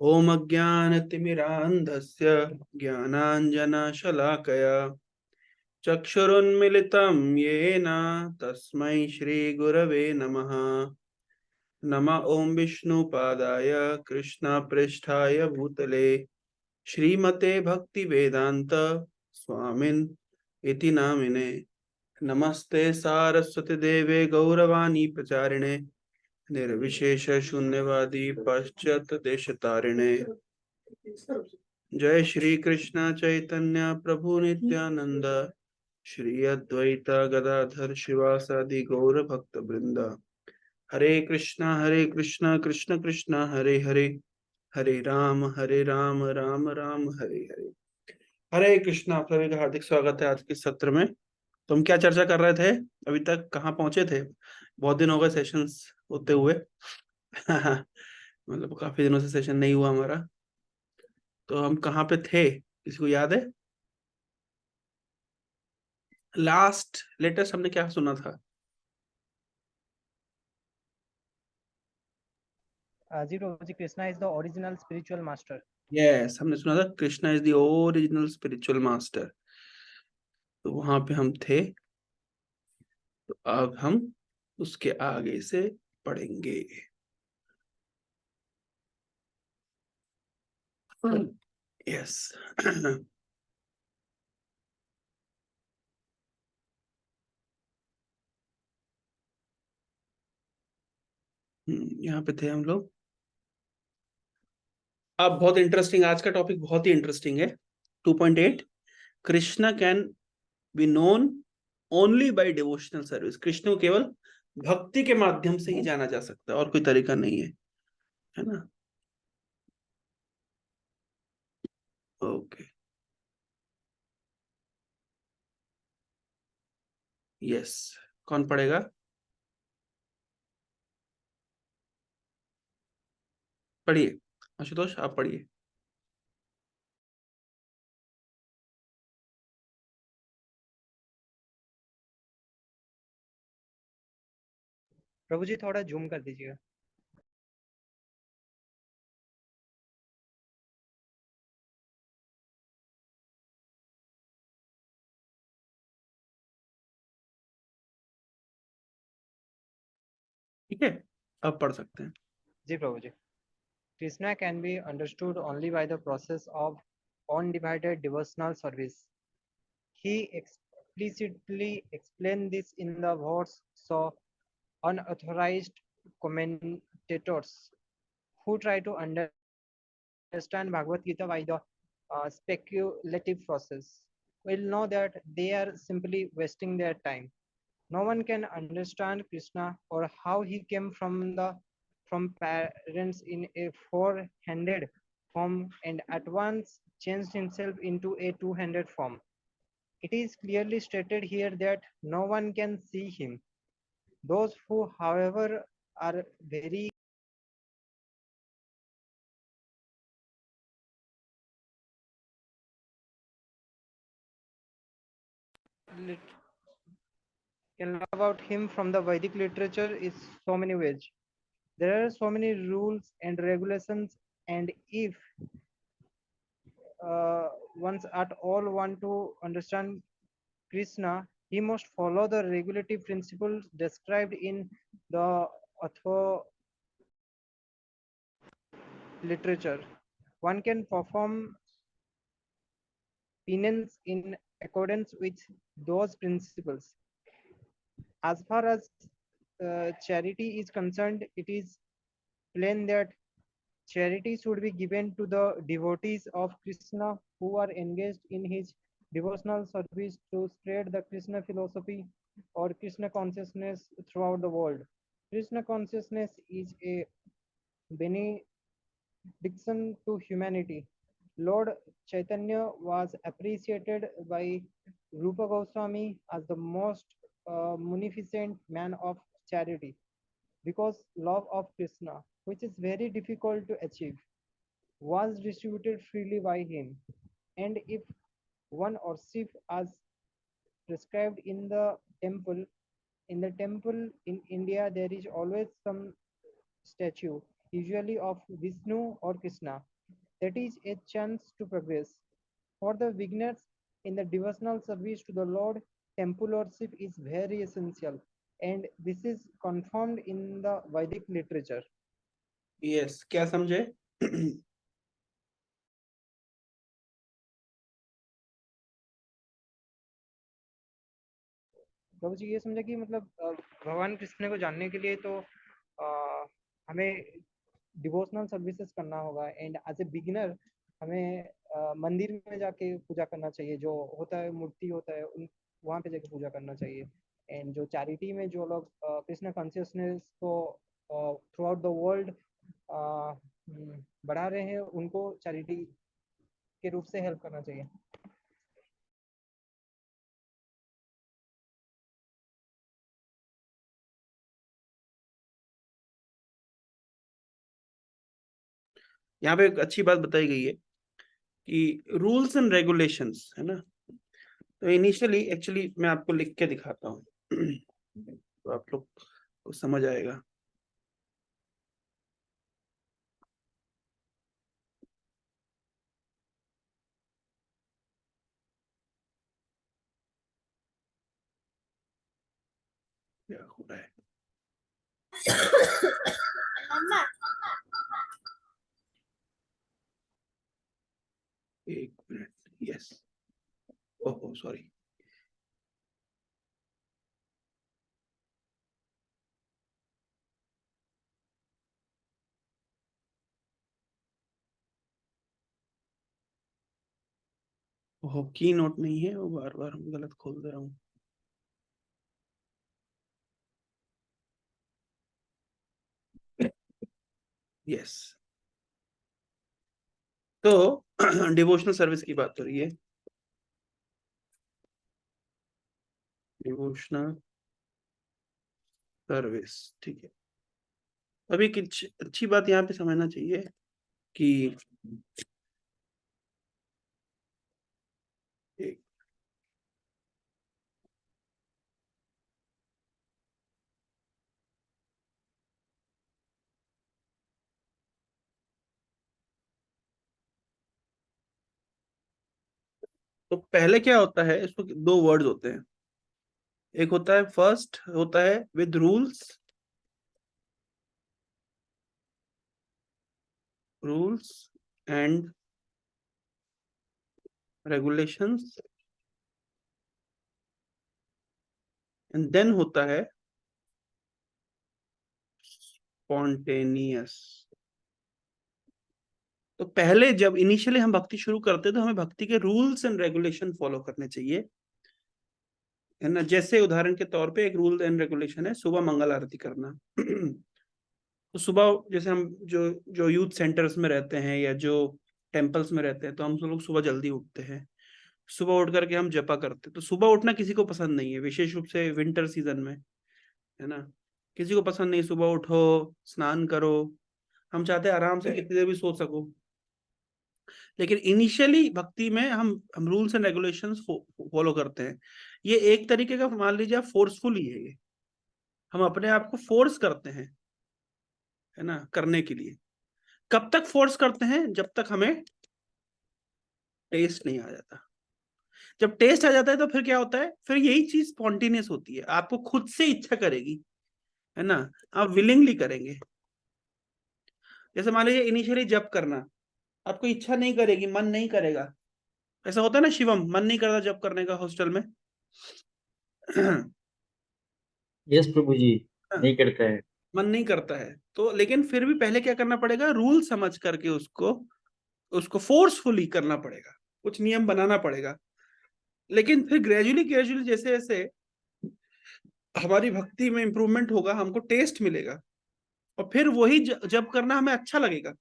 ओम अज्ञानतिमिरान्धस्य ज्ञानाञ्जनशलाकया चक्षुरुन्मिलितं येन तस्मै श्रीगुरवे नमः। नमः ओम विष्णुपादाय कृष्णपृष्ठाय भूतले श्रीमते भक्तिवेदांत स्वामिन् इति नामिने। नमस्ते सारस्वती देवे गौरवाणी प्रचारिणे निर्विशेष शून्यवादी पाश्चात्य देशतारिणे। जय श्री कृष्ण चैतन्य प्रभु नित्यानंद श्री अद्वैत गदाधर शिवासादि गौर भक्त वृंद। हरे कृष्णा कृष्ण कृष्ण हरे हरे, हरे राम राम राम हरे हरे। हरे कृष्णा, आप सभी का हार्दिक स्वागत है आज के सत्र में। तो हम क्या चर्चा कर रहे थे, अभी तक कहाँ पहुंचे थे? बहुत दिन हो गए सेशंस होते हुए। मतलब काफी दिनों से सेशन नहीं हुआ हमारा। तो हम कहाँ पे थे, किसी को याद है? लास्ट लेटेस्ट हमने क्या सुना था? जी प्रभु जी, Krishna is the original spiritual master. Yes, हमने सुना था Krishna is the original spiritual master. तो वहां पे हम थे। तो अब हम उसके आगे से पढ़ेंगे। यस। यहाँ पे थे हम लोग। अब बहुत इंटरेस्टिंग, आज का टॉपिक बहुत ही इंटरेस्टिंग है। 2.8, Krishna can be known only by devotional service. Krishna को केवल भक्ति के माध्यम से ही जाना जा सकता है, और कोई तरीका नहीं है ना? ओके। यस, कौन पढ़ेगा? पढ़िए आशुतोष, आप पढ़िए। प्रभु जी थोड़ा जूम कर दीजिएगा। ठीक है, अब पढ़ सकते हैं। जी प्रभु जी, Krishna can be understood only by the process of undivided devotional service. He explicitly explained this in the words so unauthorized commentators who try to understand Bhagavad Gita by the speculative process will know that they are simply wasting their time. No one can understand Krishna or how he came from parents in a four-handed form and at once changed himself into a two-handed form. It is clearly stated here that no one can see him. Those who, however, are very can learn about him from the Vedic literature is so many ways. There are so many rules and regulations, and if ones at all want to understand Krishna, he must follow the regulative principles described in the Atho literature. One can perform penance in accordance with those principles. As far as charity is concerned, it is plain that charity should be given to the devotees of Krishna who are engaged in his devotional service to spread the Krishna philosophy or Krishna consciousness throughout the world. Krishna consciousness is a benediction to humanity. Lord Chaitanya was appreciated by Rupa Goswami as the most munificent man of charity because love of Krishna, which is very difficult to achieve, was distributed freely by him. And if one worships as prescribed in the temple in India, there is always some statue. usually of Vishnu or Krishna. That is a chance to progress. For the beginners in the devotional service to the Lord, temple worship is very essential, and this is confirmed in the Vedic literature. Yes, क्या समझे? प्रभु जी ये समझा कि मतलब भगवान कृष्ण को जानने के लिए तो हमें डिवोशनल सर्विसेज करना होगा, एंड एज ए बिगिनर हमें मंदिर में जाके पूजा करना चाहिए, जो होता है मूर्ति होता है उन वहाँ पे जाके पूजा करना चाहिए। एंड जो चैरिटी में जो लोग कृष्ण कॉन्शियसनेस को थ्रू आउट द वर्ल्ड बढ़ा रहे हैं, उनको चैरिटी के रूप से हेल्प करना चाहिए। यहाँ पे एक अच्छी बात बताई गई है कि रूल्स एंड रेगुलेशंस, है ना। तो इनिशियली एक्चुअली मैं आपको लिख के दिखाता हूँ तो आप लोग को समझ आएगा। क्या हो रहा है? एक मिनट, यस, ओह सॉरी। ओह, की नोट नहीं है, वो बार बार गलत खोल दे रहा हूँ। यस, तो डिवोशनल सर्विस की बात हो रही है। डिवोशनल सर्विस, ठीक है। अभी कुछ अच्छी बात यहाँ पे समझना चाहिए कि एक तो पहले क्या होता है, इसको दो वर्ड्स होते हैं। एक होता है, फर्स्ट होता है with rules, rules and regulations, and then होता है स्पॉन्टेनियस। तो पहले जब इनिशियली हम भक्ति शुरू करते हैं तो हमें भक्ति के रूल्स एंड रेगुलेशन फॉलो करने चाहिए, है ना। जैसे उदाहरण के तौर पे एक रूल एंड रेगुलेशन है सुबह मंगल आरती करना। तो सुबह जैसे हम जो जो यूथ सेंटर्स में रहते हैं या जो टेम्पल्स में रहते हैं, तो हम सब लोग सुबह जल्दी उठते हैं। सुबह उठ करके हम जपा करते हैं। तो सुबह उठना किसी को पसंद नहीं है, विशेष रूप से विंटर सीजन में, है ना। किसी को पसंद नहीं, सुबह उठो, स्नान करो। हम चाहते हैं आराम से कितनी देर भी सो सको। लेकिन इनिशियली भक्ति में हम रूल्स एंड रेगुलेशंस फॉलो करते हैं। ये एक तरीके का मान लीजिए आप फोर्सफुल ही है ये, हम अपने आप को फोर्स करते हैं, है ना, करने के लिए। कब तक फोर्स करते हैं? जब तक हमें टेस्ट नहीं आ जाता। जब टेस्ट आ जाता है तो फिर क्या होता है, फिर यही चीज स्पॉन्टेनियस होती है, आपको खुद से इच्छा करेगी, है ना, आप विलिंगली करेंगे। जैसे मान लीजिए इनिशियली जब करना, आपको इच्छा नहीं करेगी, मन नहीं करेगा। ऐसा होता है ना शिवम, मन नहीं करता जब करने का हॉस्टल में। यस प्रभु जी, नहीं करता है। मन नहीं करता है तो, लेकिन फिर भी पहले क्या करना पड़ेगा, रूल समझ करके उसको उसको फोर्सफुली करना पड़ेगा, कुछ नियम बनाना पड़ेगा। लेकिन फिर ग्रेजुअली ग्रेजुअली जैसे जैसे हमारी भक्ति में इंप्रूवमेंट होगा, हमको टेस्ट मिलेगा, और फिर वही जब करना हमें अच्छा लगेगा,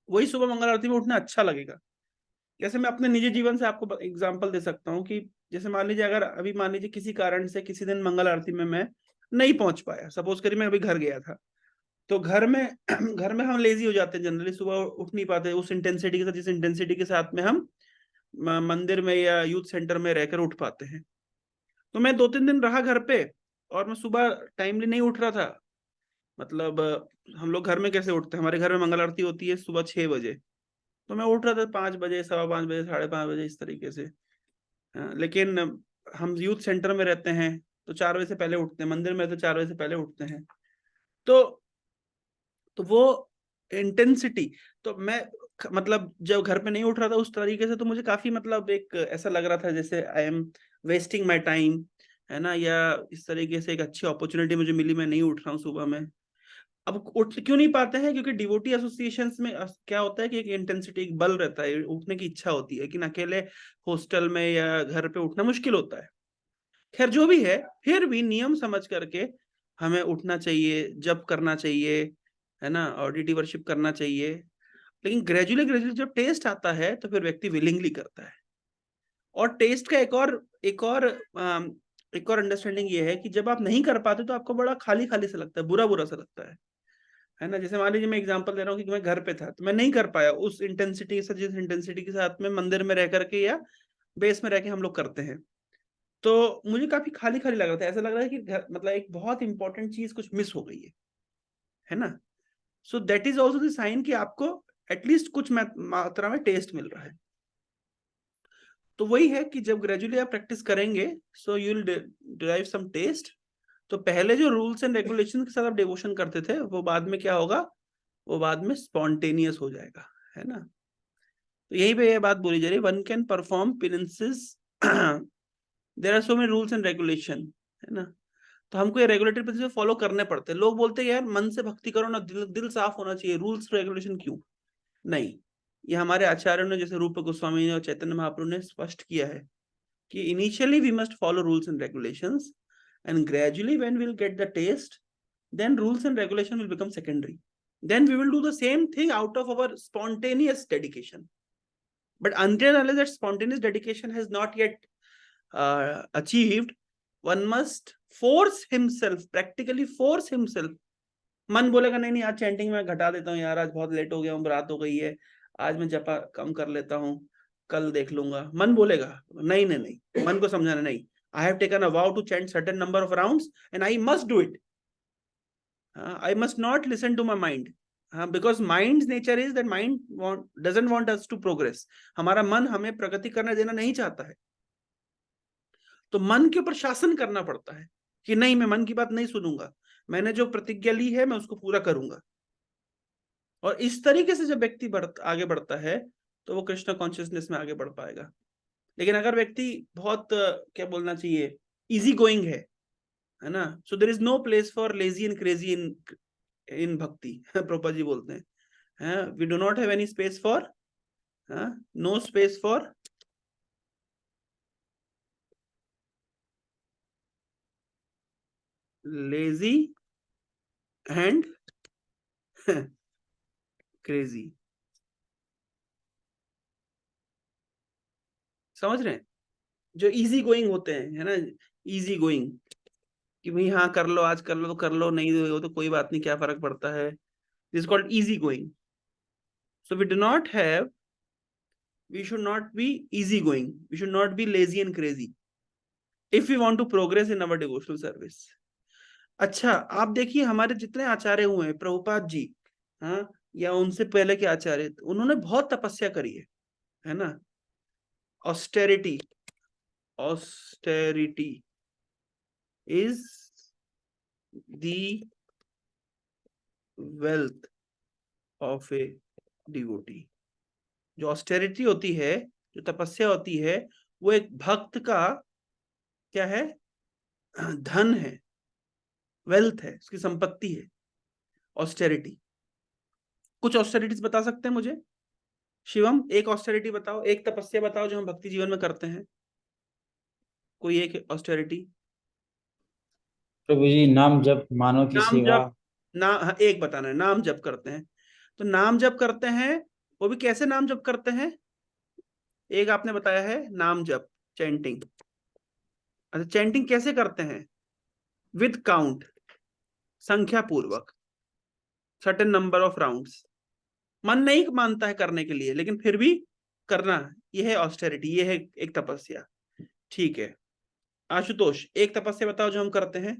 वही सुबह मंगल आरती में उठना अच्छा लगेगा। जैसे मैं अपने निजी जीवन से आपको एग्जांपल दे सकता हूँ कि जैसे मान लीजिए, अगर अभी मान लीजिए किसी कारण से किसी दिन मंगल आरती में मैं नहीं पहुंच पाया, सपोज करिए मैं अभी घर गया था, तो घर में घर में हम लेजी हो जाते हैं जनरली, सुबह उठ नहीं पाते उस इंटेंसिटी के साथ जिस इंटेंसिटी के साथ में हम मंदिर में या यूथ सेंटर में रहकर उठ पाते हैं। तो मैं 2-3 दिन रहा घर पे, और मैं सुबह टाइमली नहीं उठ रहा था। मतलब हम लोग घर में कैसे उठते हैं, हमारे घर में मंगल आरती होती है सुबह 6 बजे, तो मैं उठ रहा था 5 बजे, 5:15 बजे, 5:30 बजे, इस तरीके से। लेकिन हम यूथ सेंटर में रहते हैं तो 4 बजे से पहले उठते हैं, मंदिर में तो 4 बजे से पहले उठते हैं। तो वो इंटेंसिटी, तो मैं मतलब जब घर पे नहीं उठ रहा था उस तरीके से, तो मुझे काफी मतलब एक ऐसा लग रहा था जैसे I am wasting my time, है ना, या इस तरीके से एक अच्छी अपॉर्चुनिटी मुझे मिली, मैं नहीं उठ रहा हूँ सुबह में। अब उठ क्यों नहीं पाते हैं, क्योंकि डिवोटी एसोसिएशंस में क्या होता है कि एक इंटेंसिटी, एक बल रहता है, उठने की इच्छा होती है, लेकिन अकेले हॉस्टल में या घर पे उठना मुश्किल होता है। खैर जो भी है, फिर भी नियम समझ करके हमें उठना चाहिए, जप करना चाहिए, है ना, ऑडिटी वर्शिप करना चाहिए। लेकिन ग्रेजुअली ग्रेजुअली जब टेस्ट आता है तो फिर व्यक्ति विलिंगली करता है। और टेस्ट का एक और अंडरस्टैंडिंग ये है कि जब आप नहीं कर पाते तो आपको बड़ा खाली खाली सा लगता है, बुरा बुरा सा लगता है ना। जैसे मान लीजिए मैं एग्जांपल दे रहा हूँ कि मैं घर पे था तो मैं नहीं कर पाया उस इंटेंसिटी के साथ, जिस इंटेंसिटी के साथ में मंदिर में रह करके या बेस में रह के हम लोग करते हैं, तो मुझे काफी खाली खाली लग रहा था, ऐसा लग रहा है कि मतलब एक बहुत इंपॉर्टेंट चीज कुछ मिस हो गई है ना। So that is also the sign कि आपको एटलीस्ट कुछ मात्रा में टेस्ट मिल रहा है। तो वही है कि जब ग्रेजुअली आप प्रैक्टिस करेंगे, so you will derive some taste. तो पहले जो रूल्स एंड रेगुलेशन के साथ आप डिवोशन करते थे, वो बाद में क्या होगा, वो बाद में स्पॉन्टेनियस हो जाएगा, है ना। तो यही पे ये बात बोली जा रही है, one can perform penances, there are so many rules and regulation, है ना। तो हमको ये रेगुलेटरी प्रिंसिपल फॉलो करने पड़ते हैं। लोग बोलते हैं यार मन से भक्ति करो ना, दिल साफ होना चाहिए, रूल्स रेगुलेशन क्यों? नहीं, ये हमारे आचार्यों ने, जैसे रूप गोस्वामी ने और चैतन्य महाप्रभु ने स्पष्ट किया है कि initially we must follow rules and regulations, and gradually when we'll get the taste, then rules and regulation will become secondary. Then we will do the same thing out of our spontaneous dedication. But until and unless that spontaneous dedication has not yet achieved, one must force himself, practically force himself. मन बोलेगा नहीं नहीं, आज chanting में घटा देता हूँ यार, आज बहुत लेट हो गया हूँ, रात हो गई है, आज मैं जपा कम कर लेता हूँ, कल देख लूंगा। मन बोलेगा नहीं नहीं नहीं, मन को समझाना नहीं, I have taken a vow to chant certain number of rounds and I must do it. I must not listen to my mind, because mind's nature is that mind doesn't want us to progress. हमारा मन हमें प्रगति करने देना नहीं चाहता है। तो मन के ऊपर शासन करना पड़ता है कि नहीं, मैं मन की बात नहीं सुनूंगा, मैंने जो प्रतिज्ञा ली है मैं उसको पूरा करूंगा। और इस तरीके से जब व्यक्ति आगे बढ़ता है तो वो कृष्ण कॉन्शियसनेस में आगे बढ़ पाएगा। लेकिन अगर व्यक्ति बहुत क्या बोलना चाहिए, इजी गोइंग है ना, so there is no place for lazy and crazy in bhakti. Prabhupada ji बोलते हैं, we do not have any space for, no space for lazy and crazy. समझ रहे हैं? जो इजी गोइंग होते हैं, है ना, इजी गोइंग, कि भाई हाँ कर लो, आज कर लो तो कर लो, नहीं हो तो कोई बात नहीं, क्या फर्क पड़ता है, this called easy going. So we do not have, we should not be easy going, we should not be lazy and crazy if we want to progress in our devotional service. अच्छा, आप देखिए हमारे जितने आचार्य हुए हैं, प्रभुपाद जी, हाँ, या उनसे पहले के आचार्य, उन्होंने बहुत तपस्या करी है ना। Austerity, austerity is the wealth of a devotee. जो ऑस्टेरिटी होती है, जो तपस्या होती है, वो एक भक्त का क्या है, धन है, वेल्थ है, उसकी संपत्ति है ऑस्टेरिटी। कुछ ऑस्टेरिटीज बता सकते हैं मुझे? शिवम, एक ऑस्टेरिटी बताओ, एक तपस्या बताओ जो हम भक्ति जीवन में करते हैं, कोई एक ऑस्टेरिटी। प्रभु जी, नाम जप, मानव की नाम सेवा। जप, हाँ, एक बताना है, नाम जप करते हैं। तो नाम जप करते हैं, वो भी कैसे नाम जप करते हैं? एक आपने बताया है नाम जप, चैंटिंग। अच्छा, चैंटिंग कैसे करते हैं? विद काउंट, संख्या पूर्वक, सर्टेन नंबर ऑफ राउंड्स। मन नहीं मानता है करने के लिए, लेकिन फिर भी करना, यह है ऑस्टेरिटी, यह है एक तपस्या। ठीक है, आशुतोष, एक तपस्या बताओ जो हम करते हैं।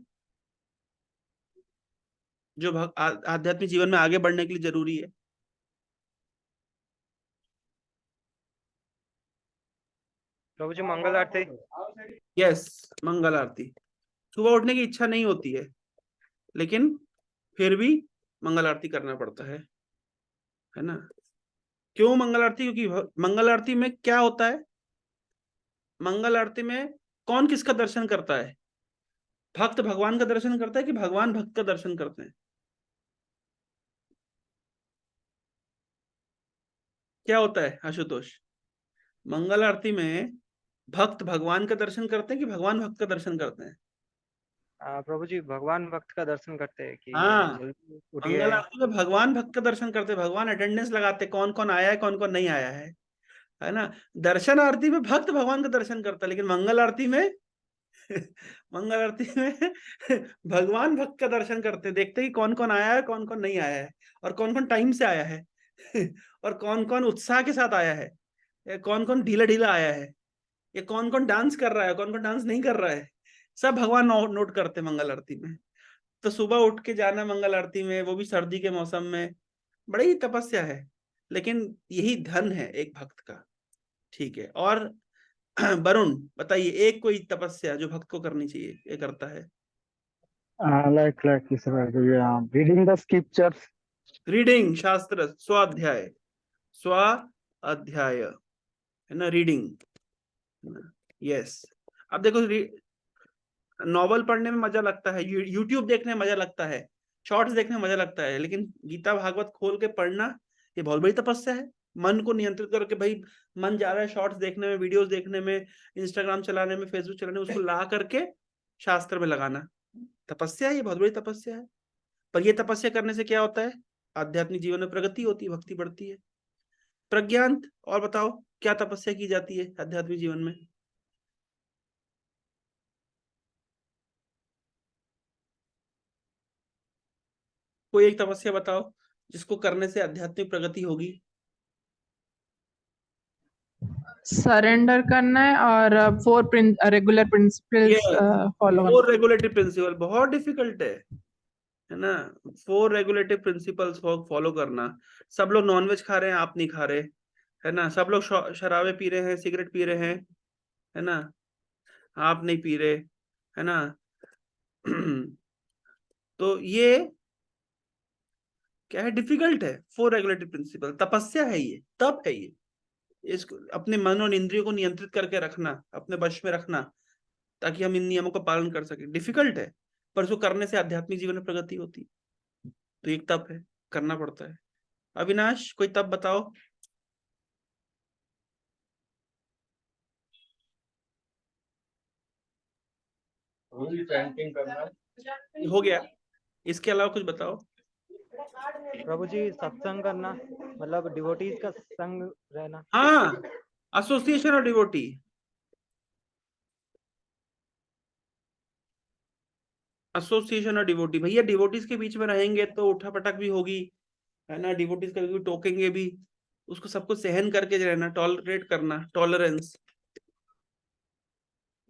जो आध्यात्मिक जीवन में आगे बढ़ने के लिए जरूरी है? प्रभु जी मंगल आरती। यस, मंगल आरती। सुबह उठने की इच्छा नहीं होती है, लेकिन फिर भी मंगल आरती करना पड़ता है ना? क्यों मंगल आरती? क्योंकि मंगल आरती में क्या होता है? मंगल आरती में कौन किसका दर्शन करता है? भक्त भगवान का दर्शन करता है कि भगवान भक्त का दर्शन करते हैं? क्या होता है आशुतोष? मंगल आरती में भक्त भगवान का दर्शन करते हैं कि भगवान भक्त का दर्शन करते हैं? प्रभु जी भगवान भक्त का दर्शन करते हैं कि हाँ, जल्दी उठिए। मंगल आरती में भगवान भक्त का दर्शन करते हैं, भगवान अटेंडेंस लगाते हैं, कौन कौन आया है कौन कौन नहीं आया है ना? दर्शन आरती में भक्त भगवान का दर्शन करता है, लेकिन मंगल आरती में मंगल आरती में भगवान भक्त का दर्शन करते हैं, देखते हैं कि कौन कौन आया है कौन कौन नहीं आया है, और कौन कौन टाइम से आया है और कौन कौन उत्साह के साथ आया है, या कौन कौन ढीला ढीला आया है, या कौन कौन डांस कर रहा है कौन कौन डांस नहीं कर रहा है। सब भगवान नोट करते हैं मंगल आरती में। तो सुबह उठ के जाना मंगल आरती में, वो भी सर्दी के मौसम में, बड़ी ही तपस्या है, लेकिन यही धन है एक भक्त का। ठीक है, और वरुण बताइए, एक कोई तपस्या जो भक्त को करनी चाहिए, ये करता है? like this, reading the scriptures. Reading, शास्त्र, स्वाध्याय, स्वाध्याय है ना, रीडिंग। यस। अब देखो, नॉवल पढ़ने में मजा लगता है, यूट्यूब देखने में मजा लगता है, शॉर्ट्स देखने में मजा लगता है, लेकिन गीता भागवत खोल के पढ़ना ये बहुत बड़ी तपस्या है। मन को नियंत्रित करके, भाई मन जा रहा है शॉर्ट्स देखने में, वीडियोस देखने में, इंस्टाग्राम चलाने में, फेसबुक चलाने में, उसको ला करके शास्त्र में लगाना तपस्या है, ये बहुत बड़ी तपस्या है। पर ये तपस्या करने से क्या होता है? आध्यात्मिक जीवन में प्रगति होती है, भक्ति बढ़ती है। प्रज्ञांत, और बताओ क्या तपस्या की जाती है आध्यात्मिक जीवन में? कोई एक तपस्या बताओ जिसको करने से आध्यात्मिक प्रगति होगी। सरेंडर करना है और फोर रेगुलर प्रिंसिपल्स फॉलो करना। 4 रेगुलेटरी प्रिंसिपल बहुत डिफिकल्ट है ना? 4 रेगुलेटरी प्रिंसिपल्स फॉलो करना। सब लोग नॉनवेज खा रहे हैं, आप नहीं खा रहे, है ना? सब लोग शराबे पी रहे हैं, सिगरेट पी रहे हैं, है ना? आप नहीं पी रहे, है ना? तो ये क्या है? डिफिकल्ट है। 4 रेगुलेटरी प्रिंसिपल तपस्या है, ये तप है। ये इसको अपने मन और इंद्रियों को नियंत्रित करके रखना, अपने वश में रखना, ताकि हम इन नियमों का पालन कर सके। डिफिकल्ट है, पर उसको करने से आध्यात्मिक जीवन में प्रगति होती है। तो एक तप है, करना पड़ता है। अविनाश, कोई तप बताओ। पेंटिंग करना हो गया, इसके अलावा कुछ बताओ। प्रभु जी सत्संग करना, मतलब डिवोटीज का संग रहना। हाँ, association of devotee. Association of devotee, भैया डिवोटीज के बीच में रहेंगे तो उठा पटक भी होगी, है ना? डिवोटीज कभी भी टोकेंगे भी, उसको सबको सहन करके रहना, टॉलरेट करना, टॉलरेंस।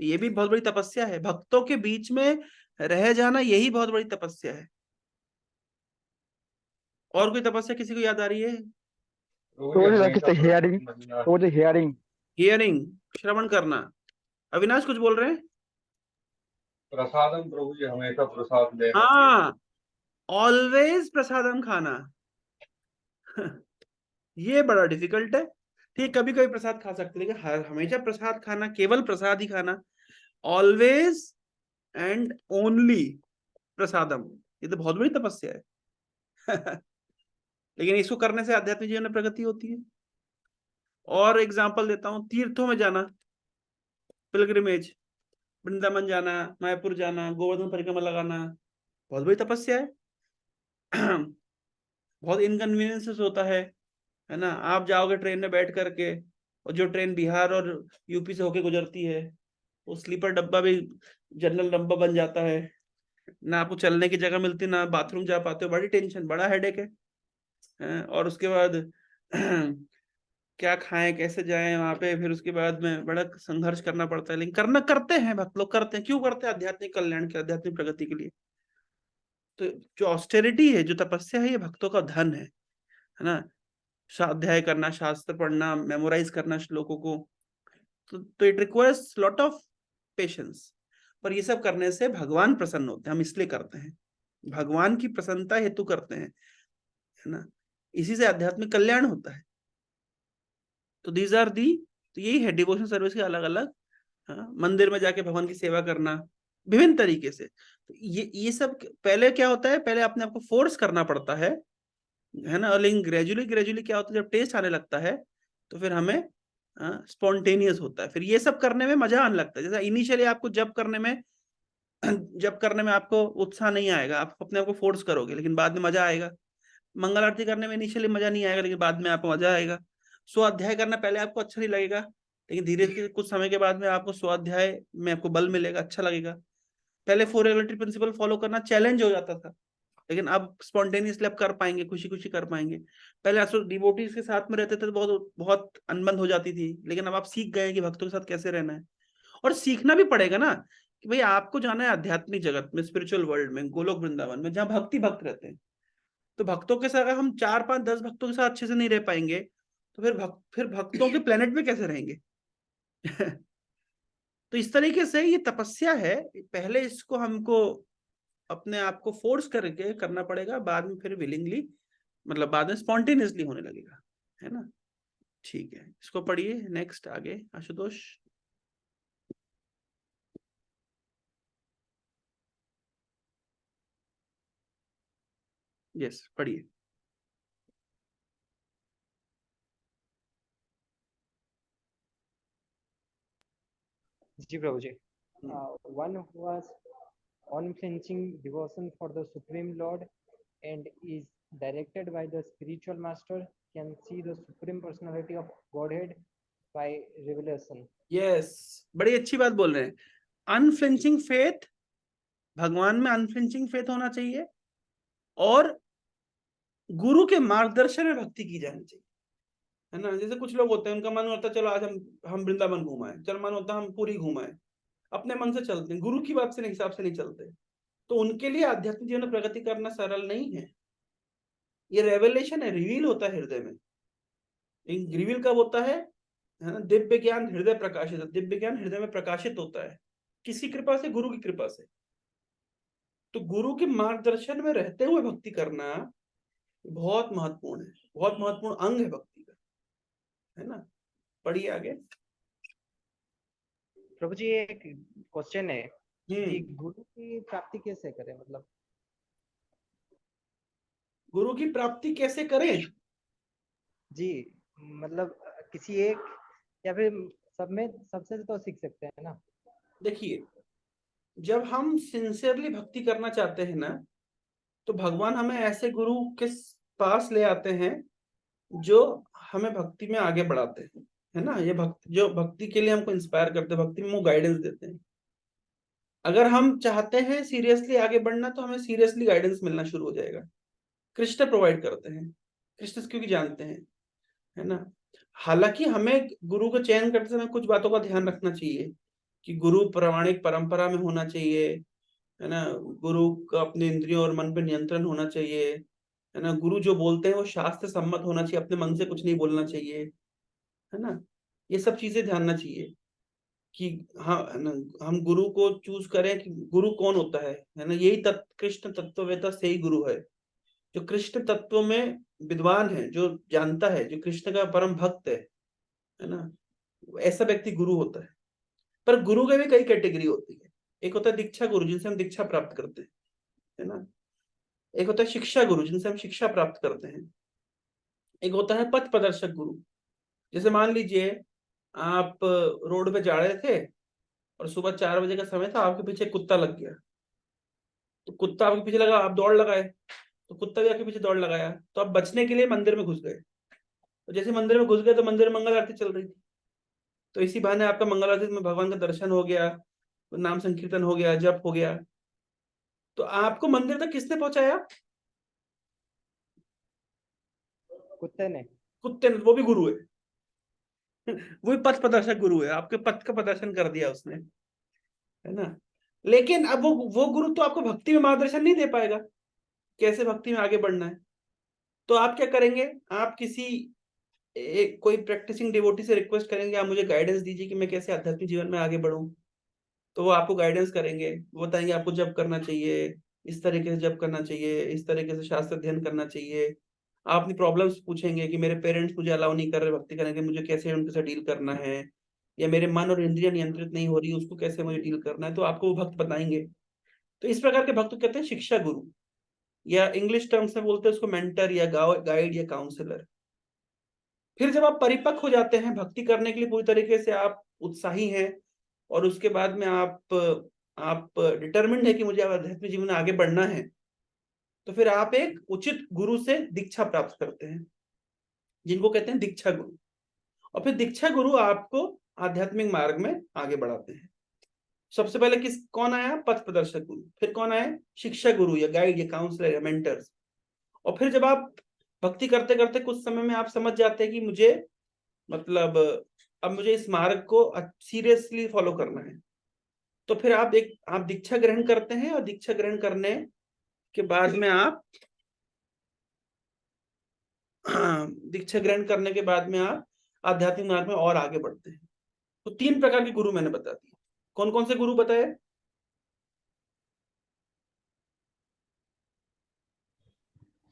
ये भी बहुत बड़ी तपस्या है, भक्तों के बीच में रह जाना, यही बहुत बड़ी तपस्या है। और कोई तपस्या किसी को याद आ रही है? hearing. हियरिंग, श्रवण करना। अविनाश कुछ बोल रहे हैं? प्रसादम प्रभु जी, हमेशा प्रसाद लेना। हाँ, ऑलवेज प्रसादम खाना। ये बड़ा डिफिकल्ट है। ठीक, कभी कभी प्रसाद खा सकते, लेकिन हमेशा प्रसाद खाना, केवल प्रसाद ही खाना, ऑलवेज एंड ओनली प्रसादम, ये तो बहुत बड़ी तपस्या है। लेकिन इसको करने से आध्यात्मिक जीवन में प्रगति होती है। और एग्जांपल देता हूं, तीर्थों में जाना, पिलग्रिमेज, वृंदावन जाना, मायापुर जाना, गोवर्धन परिक्रमा लगाना, बहुत बड़ी तपस्या है। बहुत इनकन्वीनियंसेस होता है ना? आप जाओगे ट्रेन में बैठ करके, और जो ट्रेन बिहार और यूपी से होके गुजरती है, वो स्लीपर डब्बा भी जनरल डब्बा बन जाता है ना, आपको चलने की जगह मिलती, ना बाथरूम जा पाते हो, बड़ी टेंशन, बड़ा हेडेक है। और उसके बाद क्या खाएं, कैसे जाएं वहां पे, फिर उसके बाद में बड़ा संघर्ष करना पड़ता है, लेकिन करते हैं, भक्त लोग करते हैं। क्यों करते हैं? आध्यात्मिक कल्याण के, आध्यात्मिक प्रगति के लिए। तो जो ऑस्टेरिटी है, जो तपस्या है, ये भक्तों का धन है ना। स्वाध्याय करना, शास्त्र पढ़ना, मेमोराइज करना श्लोकों को, तो it requires lot of patience. पर ये सब करने से भगवान प्रसन्न होते हैं, हम इसलिए करते हैं, भगवान की प्रसन्नता हेतु करते हैं, है ना। इसी से आध्यात्मिक कल्याण होता है। तो दीज आर दी, तो यही है डिवोशन सर्विस के अलग अलग। मंदिर में जाके भगवान की सेवा करना विभिन्न तरीके से। तो ये सब पहले क्या होता है, पहले अपने आप को फोर्स करना पड़ता है ना। लेकिन ग्रेजुअली ग्रेजुअली क्या होता है, जब टेस्ट आने लगता है तो फिर हमें स्पॉन्टेनियस होता है, फिर ये सब करने में मजा आने लगता है। जैसा इनिशियली आपको जब करने में आपको उत्साह नहीं आएगा, आप अपने आप को फोर्स करोगे, लेकिन बाद में मजा आएगा। मंगल आरती करने में इनिशियली मजा नहीं आएगा, लेकिन बाद में आपको मजा आएगा। स्वाध्याय करना पहले आपको अच्छा नहीं लगेगा, लेकिन धीरे धीरे कुछ समय के बाद में आपको स्वाध्याय में आपको बल मिलेगा, अच्छा लगेगा। पहले 4 रेगुलेटरी प्रिंसिपल फॉलो करना चैलेंज हो जाता था, लेकिन अब स्पॉन्टेनियसली आप कर पाएंगे, खुशी खुशी कर पाएंगे। पहले आप डिवोटीज के साथ में रहते थे तो बहुत बहुत अनबन हो जाती थी, लेकिन अब आप सीख गए कि भक्तों के साथ कैसे रहना है। और सीखना भी पड़ेगा ना कि भाई आपको जाना है आध्यात्मिक जगत में, स्पिरिचुअल वर्ल्ड में, गोलोक वृंदावन में, जहाँ भक्त रहते हैं। तो भक्तों के साथ अगर हम 4 5 10 भक्तों के साथ अच्छे से नहीं रह पाएंगे, तो फिर भक्तों के प्लेनेट पे कैसे रहेंगे? तो इस तरीके से ये तपस्या है, पहले इसको हमको अपने आप को फोर्स करके करना पड़ेगा, बाद में फिर विलिंगली, मतलब बाद में स्पॉन्टेनियसली होने लगेगा, है ना। ठीक है, इसको पढ़िए नेक्स्ट आगे आशुतोष। यस, पढ़िए। जी प्रभु जी। One who has unflinching devotion for the Supreme Lord and is directed by the spiritual master can see the Supreme Personality of Godhead by revelation. Yes, बड़ी अच्छी बात बोल रहे हैं। अनफ्लिंचिंग फेथ, भगवान में अनफ्लिंचिंग फेथ होना चाहिए, और गुरु के मार्गदर्शन में भक्ति की जानी चाहिए, है ना। जैसे कुछ लोग होते हैं, उनका मन होता है चलो आज हम वृंदावन घुमाए, चलो मन होता है हम पूरी घुमाए, अपने मन से चलते हैं, गुरु की बात से हिसाब से नहीं चलते। तो उनके लिए आध्यात्मिक जीवन में प्रगति करना सरल नहीं है। ये रेवलेशन है, रिवील होता है हृदय में। रिवील कब होता है ना, दिव्य ज्ञान हृदय प्रकाशित, दिव्य ज्ञान हृदय में प्रकाशित होता है किसी कृपा से, गुरु की कृपा से। तो गुरु के मार्गदर्शन में रहते हुए भक्ति करना बहुत महत्वपूर्ण है, बहुत महत्वपूर्ण अंग है भक्ति का, है ना। पढ़िए आगे। प्रभु जी एक क्वेश्चन है कि गुरु की प्राप्ति कैसे करें, मतलब गुरु की प्राप्ति कैसे करें? जी, मतलब किसी एक या फिर सब में, सबसे तो सीख सकते हैं ना। देखिए, जब हम सिंसियरली भक्ति करना चाहते हैं ना, तो भगवान हमें ऐसे गुरु के पास ले आते हैं जो हमें भक्ति में आगे बढ़ाते हैं, है ना। ये जो भक्ति के लिए हमको इंस्पायर करते हैं, भक्ति में वो गाइडेंस देते हैं। अगर हम चाहते हैं सीरियसली आगे बढ़ना, तो हमें सीरियसली गाइडेंस मिलना शुरू हो जाएगा। कृष्ण प्रोवाइड करते हैं, कृष्ण क्योंकि जानते हैं, है ना। हालांकि हमें गुरु का चयन करते समय कुछ बातों का ध्यान रखना चाहिए कि गुरु प्रामाणिक परंपरा में होना चाहिए, है ना। गुरु का अपने इंद्रियों और मन पर नियंत्रण होना चाहिए, है ना। गुरु जो बोलते हैं वो शास्त्र सम्मत होना चाहिए, अपने मन से कुछ नहीं बोलना चाहिए, है ना। ये सब चीजें ध्यान रखना चाहिए कि हाँ, है ना, हम गुरु को चूज करें कि गुरु कौन होता है ना। यही कृष्ण तत्ववेता से ही गुरु है, जो कृष्ण तत्व में विद्वान है, जो जानता है, जो कृष्ण का परम भक्त है ना, ऐसा व्यक्ति गुरु होता है। पर गुरु के भी कई कैटेगरी होती है। एक होता है दीक्षा गुरु, जिनसे हम दीक्षा प्राप्त करते हैं, है ना। एक होता है शिक्षा गुरु, जिनसे हम शिक्षा प्राप्त करते हैं। एक होता है पथ प्रदर्शक गुरु। जैसे मान लीजिए आप रोड पे जा रहे थे और सुबह 4 बजे का समय था, आपके पीछे कुत्ता लग गया, तो कुत्ता आपके पीछे लगा, आप दौड़ लगाए, तो कुत्ता भी आपके पीछे दौड़ लगाया, तो आप बचने के लिए मंदिर में घुस गए। तो जैसे मंदिर में घुस गए तो मंदिर में मंगल आरती चल रही थी, तो इसी बहाने आपका मंगल आरती में भगवान का दर्शन हो गया, नाम संकीर्तन हो गया, जप हो गया। तो आपको मंदिर तक किसने पहुंचाया? कुत्ते ने। कुत्ते ने। वो भी गुरु है, वही पथ प्रदर्शक गुरु है, आपके पथ का प्रदर्शन कर दिया उसने, है ना। लेकिन अब वो गुरु तो आपको भक्ति में मार्गदर्शन नहीं दे पाएगा, कैसे भक्ति में आगे बढ़ना है। तो आप क्या करेंगे, आप किसी कोई प्रैक्टिसिंग डिवोटी से रिक्वेस्ट करेंगे, आप मुझे गाइडेंस दीजिए कि मैं कैसे आध्यात्मिक जीवन में आगे बढ़ूं। तो वो आपको गाइडेंस करेंगे, वो बताएंगे आपको जप करना चाहिए, इस तरीके से जप करना चाहिए, इस तरीके से शास्त्र अध्ययन करना चाहिए। आप अपनी प्रॉब्लम्स पूछेंगे कि मेरे पेरेंट्स मुझे अलाउ नहीं कर रहे भक्ति करने के, मुझे कैसे उनके साथ डील करना है, या मेरे मन और इंद्रियां नियंत्रित नहीं हो रही, उसको कैसे मुझे डील करना है। तो आपको वो भक्त बताएंगे। तो इस प्रकार के भक्त को कहते हैं शिक्षा गुरु, या इंग्लिश टर्म्स में बोलते हैं उसको मेंटर या गाइड या काउंसलर। फिर जब आप परिपक्व हो जाते हैं भक्ति करने के लिए पूरी तरीके से, आप उत्साही हैं, और उसके बाद में आप डिटरमिन्ड है कि मुझे आध्यात्मिक जीवन में आगे बढ़ना है, तो फिर आप एक उचित गुरु से दीक्षा प्राप्त करते हैं, जिनको कहते हैं दीक्षा गुरु। और फिर दीक्षा गुरु आपको आध्यात्मिक मार्ग में आगे बढ़ाते हैं। सबसे पहले कौन आया, पथ प्रदर्शक गुरु। फिर कौन आए, शिक्षा गुरु या गाइड या काउंसलर या मेंटर्स। और फिर जब आप भक्ति करते करते कुछ समय में आप समझ जाते हैं कि मुझे मतलब अब मुझे इस मार्ग को सीरियसली फॉलो करना है, तो फिर आप दीक्षा ग्रहण करते हैं। और दीक्षा ग्रहण करने के बाद में आप दीक्षा ग्रहण करने के बाद में आप आध्यात्मिक मार्ग में और आगे बढ़ते हैं। तो 3 प्रकार के गुरु मैंने बता दिए। कौन कौन से गुरु बताए?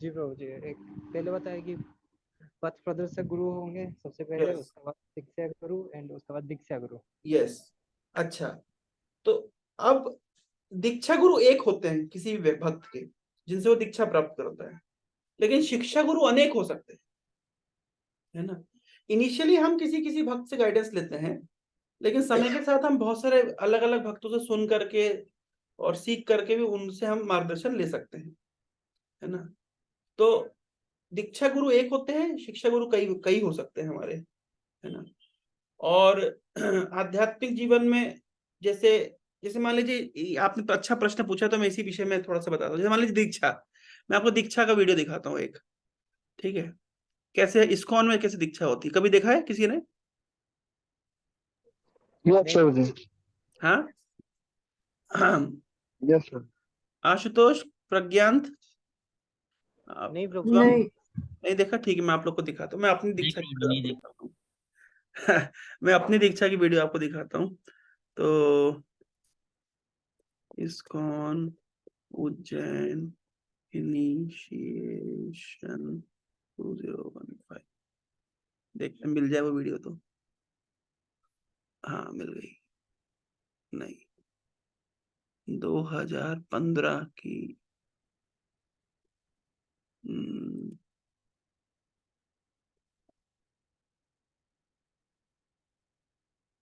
जी प्रभु जी, एक पहले बताया कि पथ प्रदर्शक गुरु होंगे सबसे पहले, Yes. उसके बाद शिक्षा गुरु एंड उसके बाद दीक्षा गुरु। यस। अच्छा, तो अब दीक्षा गुरु एक होते हैं किसी भी भक्त के, जिनसे वो दीक्षा प्राप्त करता है, लेकिन शिक्षा गुरु अनेक हो सकते हैं, है ना। इनिशियली हम किसी किसी भक्त से गाइडेंस लेते हैं, लेकिन समय के साथ हम बहुत सारे अलग अलग भक्तों से सुन करके और सीख करके भी उनसे हम मार्गदर्शन ले सकते हैं, है ना। तो दीक्षा गुरु एक होते हैं, शिक्षा गुरु कई कई हो सकते हैं हमारे, है ना। और आध्यात्मिक जीवन में जैसे जैसे मान लीजिए, आपने तो अच्छा प्रश्न पूछा, तो मैं इसी विषय में थोड़ा सा बताता हूँ। जैसे मान लीजिए दीक्षा, मैं आपको दीक्षा का वीडियो दिखाता हूँ एक, ठीक है। कैसे इस्कॉन में कैसे दीक्षा होती है, कभी देखा है किसी ने? Yes, Prabhuji. हाँ। Yes, sir. आशुतोष, प्रज्ञांत, आप नहीं प्रभु जी। नहीं। नहीं देखा? ठीक है, मैं आप लोग को दिखाता हूँ। मैं अपनी नहीं दीक्षा की प्रभु, नहीं वीडियो देखा। आपको दिखाता हूँ। मैं अपनी दीक्षा की वीडियो आपको दिखाता हूँ। तो इस्कॉन उज्जैन इनिशिएशन 2015, देखते मिल जाए वो वीडियो तो। हाँ, मिल गई। नहीं, 2015 की।